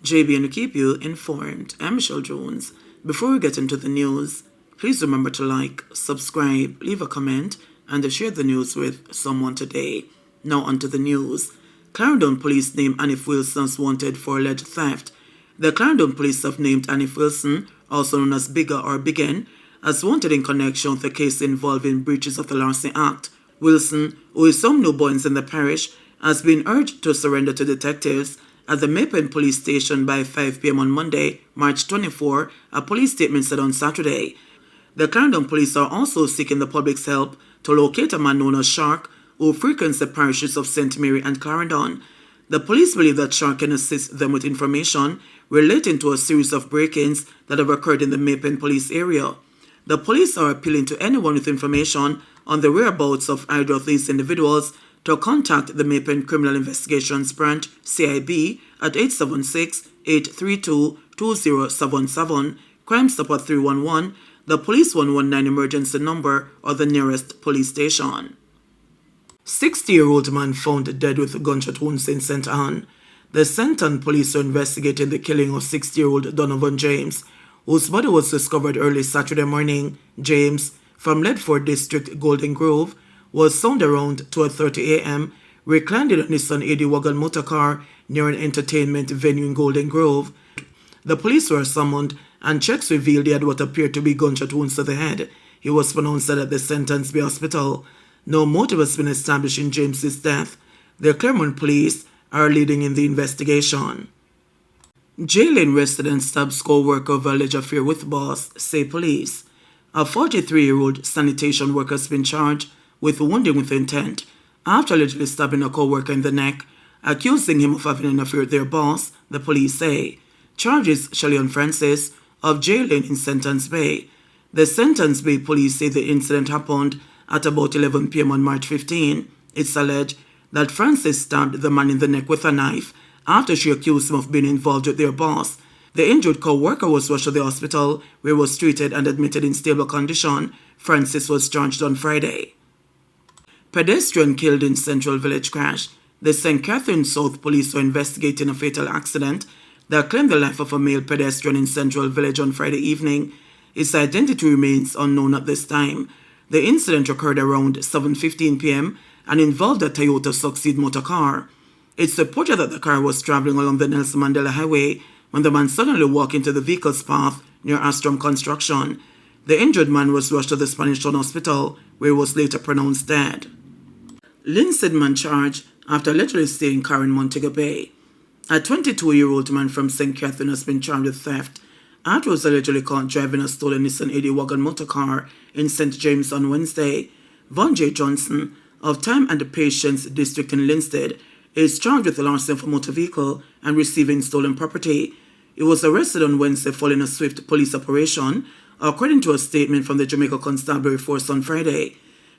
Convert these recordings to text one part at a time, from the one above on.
JBNN will keep you informed. I'm Michelle Jones. Before we get into the news, please remember to like, subscribe, leave a comment, and to share the news with someone today. Now onto the news. Clarendon police named Anif Wilson as wanted for alleged theft. The Clarendon police have named Anif Wilson, also known as Bigger or Biggin, as wanted in connection with the case involving breaches of the Larceny Act. Wilson, who is some newborns in the parish, has been urged to surrender to detectives at the Maypen police station by 5 p.m. on Monday, March 24, a police statement said on Saturday. The Clarendon police are also seeking the public's help to locate a man known as Shark, who frequents the parishes of St. Mary and Clarendon. The police believe that Shark can assist them with information relating to a series of break-ins that have occurred in the Maypen police area. The police are appealing to anyone with information on the whereabouts of either of these individuals to contact the Maypen Criminal Investigations Branch, CIB, at 876-832-2077, Crime Stop at 311, the Police 119 emergency number, or the nearest police station. 60-year-old man found dead with gunshot wounds in St. Anne. The St. Anne police are investigating the killing of 60-year-old Donovan James, whose body was discovered early Saturday morning. James, from Ledford District, Golden Grove, was found around 12:30 a.m., reclined in a Nissan AD wagon motor car near an entertainment venue in Golden Grove. The police were summoned, and checks revealed he had what appeared to be gunshot wounds to the head. He was pronounced dead at the St. Anne's Bay Hospital. No motive has been established in James's death. The Claremont police are leading in the investigation. Jail Lane resident stabs co-worker over alleged affair with boss, say police. A 43-year-old sanitation worker has been charged with wounding with intent after allegedly stabbing a co-worker in the neck, accusing him of having an affair with their boss, the police say. Charges Shaleon Francis of Jail Lane in St. Anne's Bay. The St. Anne's Bay police say the incident happened at about 11 p.m. on March 15. It's alleged that Francis stabbed the man in the neck with a knife after she accused him of being involved with their boss. The injured co-worker was rushed to the hospital where he was treated and admitted in stable condition. Francis was charged on Friday. Pedestrian killed in Central Village crash. The St. Catherine South police are investigating a fatal accident that claimed the life of a male pedestrian in Central Village on Friday evening. His identity remains unknown at this time. The incident occurred around 7:15 p.m. and involved a Toyota Succeed motor car. It's reported that the car was traveling along the Nelson Mandela Highway when the man suddenly walked into the vehicle's path near Astrom Construction. The injured man was rushed to the Spanish Town Hospital, where he was later pronounced dead. Lindsay man charged after allegedly stealing car in Montego Bay. A 22-year-old man from St. Catherine has been charged with theft after he was allegedly caught driving a stolen Nissan AD wagon motor car in St. James on Wednesday. Von J. Johnson of Time and Patience District in Linstead is charged with larceny of a motor vehicle and receiving stolen property. He was arrested on Wednesday following a swift police operation, according to a statement from the Jamaica Constabulary Force on Friday.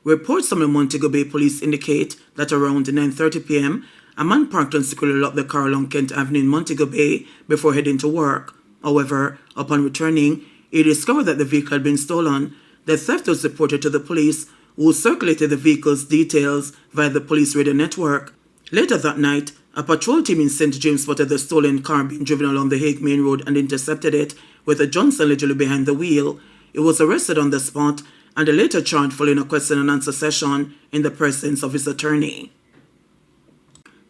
Reports from the Montego Bay police indicate that around 9:30 p.m., a man parked and securely locked the car along Kent Avenue in Montego Bay before heading to work. However, upon returning, he discovered that the vehicle had been stolen. The theft was reported to the police, who circulated the vehicle's details via the police radio network. Later that night, a patrol team in St. James spotted the stolen car being driven along the Hague Main Road and intercepted it, with a Johnson allegedly behind the wheel. He was arrested on the spot and later charged following a question and answer session in the presence of his attorney.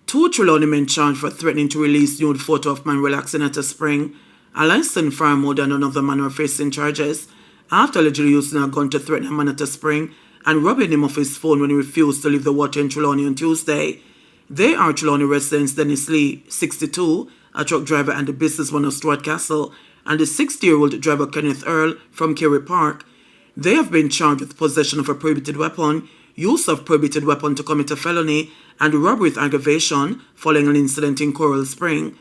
2 Trelawny men charged for threatening to release nude photo of man relaxing at a spring. A licensed farmer and another man were facing charges after allegedly using a gun to threaten a man at a spring and robbing him of his phone when he refused to leave the water in Trelawny on Tuesday. They are Trelawny residents Dennis Lee, 62, a truck driver and the businessman of Stuart Castle, and the 60-year-old driver Kenneth Earl from Kerry Park. They have been charged with possession of a prohibited weapon, use of prohibited weapon to commit a felony, and robbery with aggravation following an incident in Coral Spring.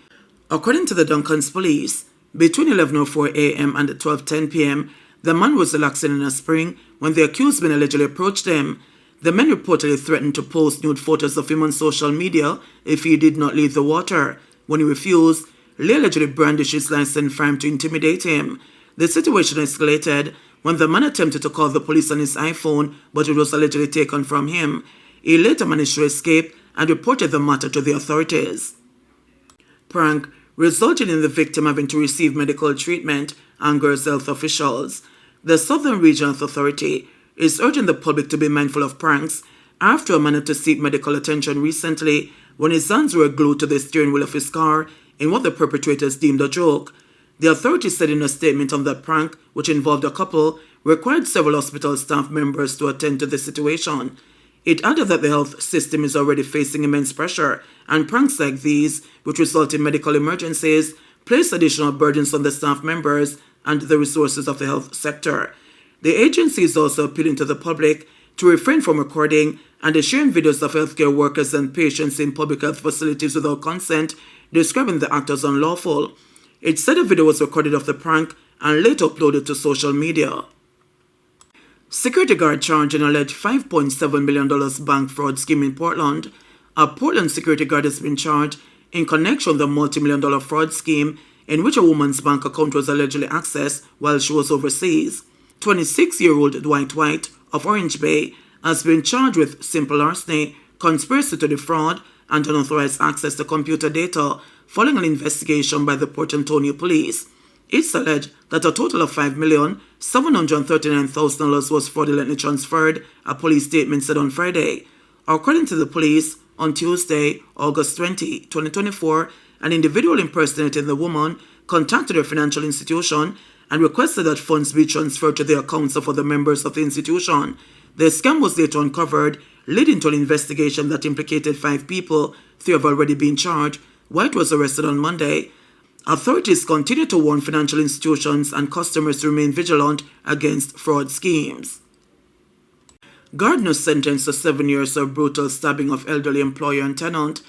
According to the Duncans police, between 11:04 a.m. and 12:10 p.m., the man was relaxing in a spring when the accused men allegedly approached him. The men reportedly threatened to post nude photos of him on social media if he did not leave the water. When he refused, Lee allegedly brandished his licensed firearm to intimidate him. The situation escalated when the man attempted to call the police on his iPhone, but it was allegedly taken from him. He later managed to escape and reported the matter to the authorities. Prank. resulting in the victim having to receive medical treatment, angers health officials. The Southern Regional Authority is urging the public to be mindful of pranks after a man had to seek medical attention recently when his hands were glued to the steering wheel of his car in what the perpetrators deemed a joke. The authority said in a statement on that prank, which involved a couple, required several hospital staff members to attend to the situation. It added that the health system is already facing immense pressure, and pranks like these, which result in medical emergencies, place additional burdens on the staff members and the resources of the health sector. The agency is also appealing to the public to refrain from recording and sharing videos of healthcare workers and patients in public health facilities without consent, describing the act as unlawful. It said a video was recorded of the prank and later uploaded to social media. Security guard charged in alleged $5.7 million bank fraud scheme in Portland. A Portland security guard has been charged in connection with the multi-million-dollar fraud scheme in which a woman's bank account was allegedly accessed while she was overseas. 26-year-old Dwight White of Orange Bay has been charged with simple larceny, conspiracy to defraud, and unauthorized access to computer data following an investigation by the Port Antonio police. It's alleged that a total of $5,739,000 was fraudulently transferred, a police statement said on Friday. According to the police, on Tuesday, August 20, 2024, an individual impersonating the woman contacted her financial institution and requested that funds be transferred to the accounts of other members of the institution. The scam was later uncovered, leading to an investigation that implicated 5 people. 3 have already been charged. White was arrested on Monday. Authorities continue to warn financial institutions and customers to remain vigilant against fraud schemes. Gardner sentenced to 7 years of brutal stabbing of elderly employer and tenant.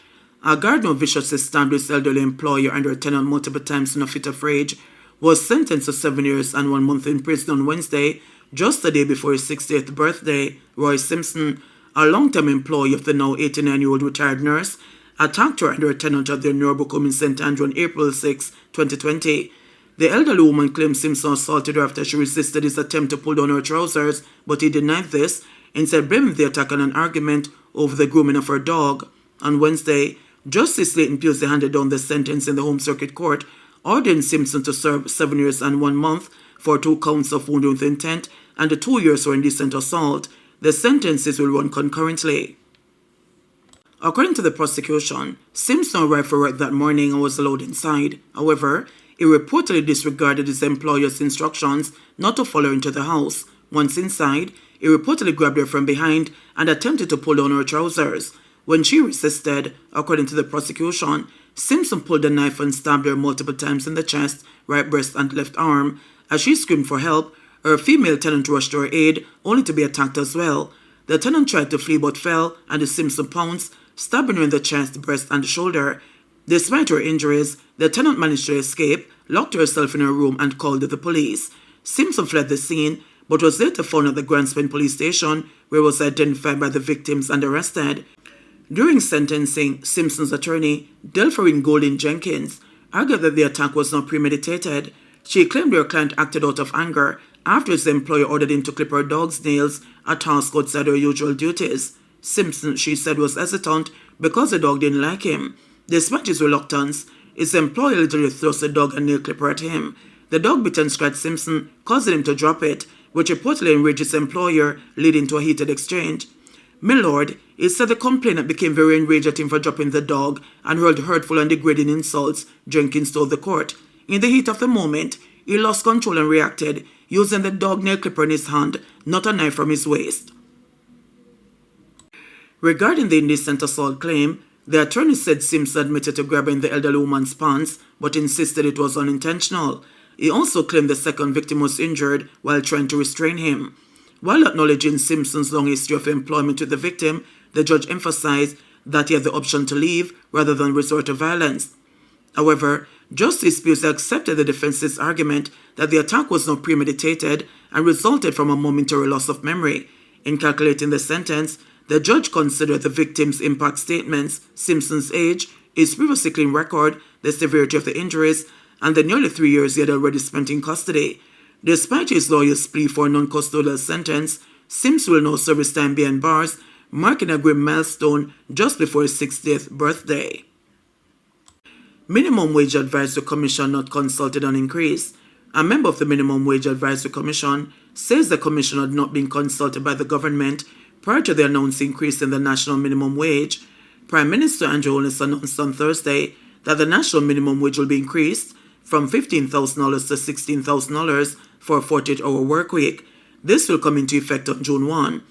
A Gardner viciously stabbed his elderly employer and her tenant multiple times in a fit of rage, was sentenced to 7 years and 1 month in prison on Wednesday, just a day before his 60th birthday. Roy Simpson, a long-term employee of the now 89-year-old retired nurse, attacked her and her tenant at their Norbrook home in St. Andrew on April 6, 2020. The elderly woman claimed Simpson assaulted her after she resisted his attempt to pull down her trousers, but he denied this, instead blaming the attack on an argument over the grooming of her dog. On Wednesday, Justice Leighton Pusey handed down the sentence in the Home Circuit Court, ordering Simpson to serve 7 years and 1 month for 2 counts of wounding with intent and 2 years for indecent assault. The sentences will run concurrently. According to the prosecution, Simpson arrived for work that morning and was allowed inside. However, he reportedly disregarded his employer's instructions not to follow her into the house. Once inside, he reportedly grabbed her from behind and attempted to pull down her trousers. When she resisted, according to the prosecution, Simpson pulled a knife and stabbed her multiple times in the chest, right breast, and left arm. As she screamed for help, her female tenant rushed to her aid, only to be attacked as well. The tenant tried to flee but fell, and Simpson pounced, stabbing her in the chest, breast, and shoulder. Despite her injuries, the tenant managed to escape, locked herself in her room, and called the police. Simpson fled the scene, but was later found at the Grand Spin police station, where he was identified by the victims and arrested. During sentencing, Simpson's attorney, Delphine Golding Jenkins, argued that the attack was not premeditated. She claimed her client acted out of anger after his employer ordered him to clip her dog's nails, a task outside her usual duties. Simpson, she said, was hesitant because the dog didn't like him. Despite his reluctance, his employer literally thrust the dog and nail clipper at him. The dog bit and scratched Simpson, causing him to drop it, which reportedly enraged his employer, leading to a heated exchange. Millard, he said the complainant became very enraged at him for dropping the dog and hurled hurtful and degrading insults, Jenkins told the court. In the heat of the moment, he lost control and reacted, using the dog nail clipper in his hand, not a knife from his waist. Regarding the indecent assault claim, the attorney said Simpson admitted to grabbing the elderly woman's pants, but insisted it was unintentional. He also claimed the second victim was injured while trying to restrain him. While acknowledging Simpson's long history of employment with the victim, the judge emphasized that he had the option to leave rather than resort to violence. However, Justice Pusey accepted the defense's argument that the attack was not premeditated and resulted from a momentary loss of memory. In calculating the sentence, the judge considered the victim's impact statements, Simpson's age, his previously clean record, the severity of the injuries, and the nearly 3 years he had already spent in custody. Despite his lawyer's plea for a non-custodial sentence, Simpson will now serve his time behind bars, marking a grim milestone just before his 60th birthday. Minimum Wage Advisory Commission not consulted on increase. A member of the Minimum Wage Advisory Commission says the commission had not been consulted by the government prior to the announced increase in the national minimum wage. Prime Minister Andrew Holness announced on Thursday that the national minimum wage will be increased from $15,000 to $16,000 for a 48-hour work week. This will come into effect on June 1.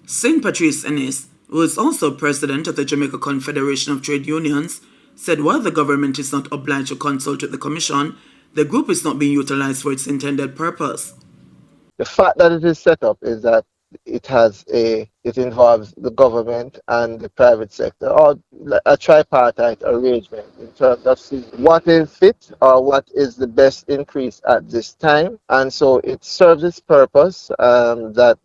St. Patrice Ennis, who is also president of the Jamaica Confederation of Trade Unions, said while the government is not obliged to consult with the commission, the group is not being utilized for its intended purpose. The fact that it is set up is that it involves the government and the private sector, or a tripartite arrangement in terms of seeing what is fit or what is the best increase at this time. And so it serves its purpose that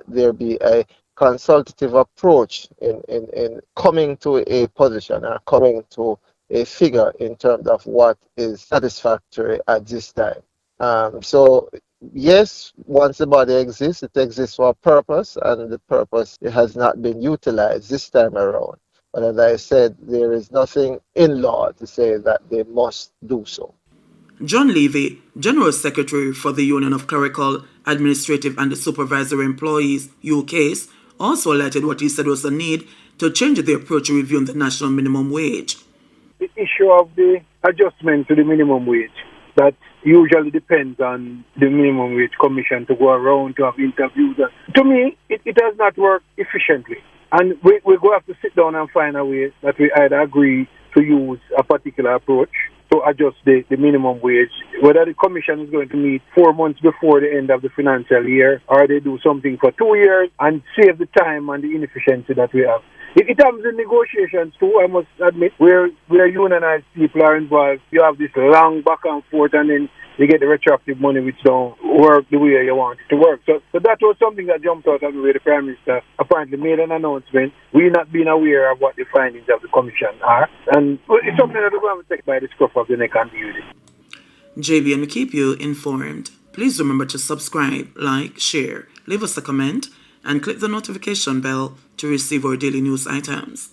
there be a consultative approach in coming to a position or coming to a figure in terms of what is satisfactory at this time. So yes, once the body exists, it exists for a purpose, and the purpose has not been utilized this time around. But as I said, there is nothing in law to say that they must do so. John Levy, General Secretary for the Union of Clerical, Administrative and Supervisory Employees, UKs, also highlighted what he said was the need to change the approach to reviewing the national minimum wage. The issue of the adjustment to the minimum wage, that usually depends on the minimum wage commission to go around to have interviews. To me, it does not work efficiently. And we're going to have to sit down and find a way that we either agree to use a particular approach to adjust the minimum wage, whether the commission is going to meet 4 months before the end of the financial year, or they do something for 2 years and save the time and the inefficiency that we have. It happens in negotiations too, I must admit, where unionized people are involved. You have this long back and forth, and then you get the retroactive money which don't work the way you want it to work. So that was something that jumped out at me where the Prime Minister apparently made an announcement. We not being aware of what the findings of the Commission are. And it's something that we're going to take by the scruff of the neck and deal with it. JBNN will keep you informed. Please remember to subscribe, like, share, leave us a comment, and click the notification bell to receive our daily news items.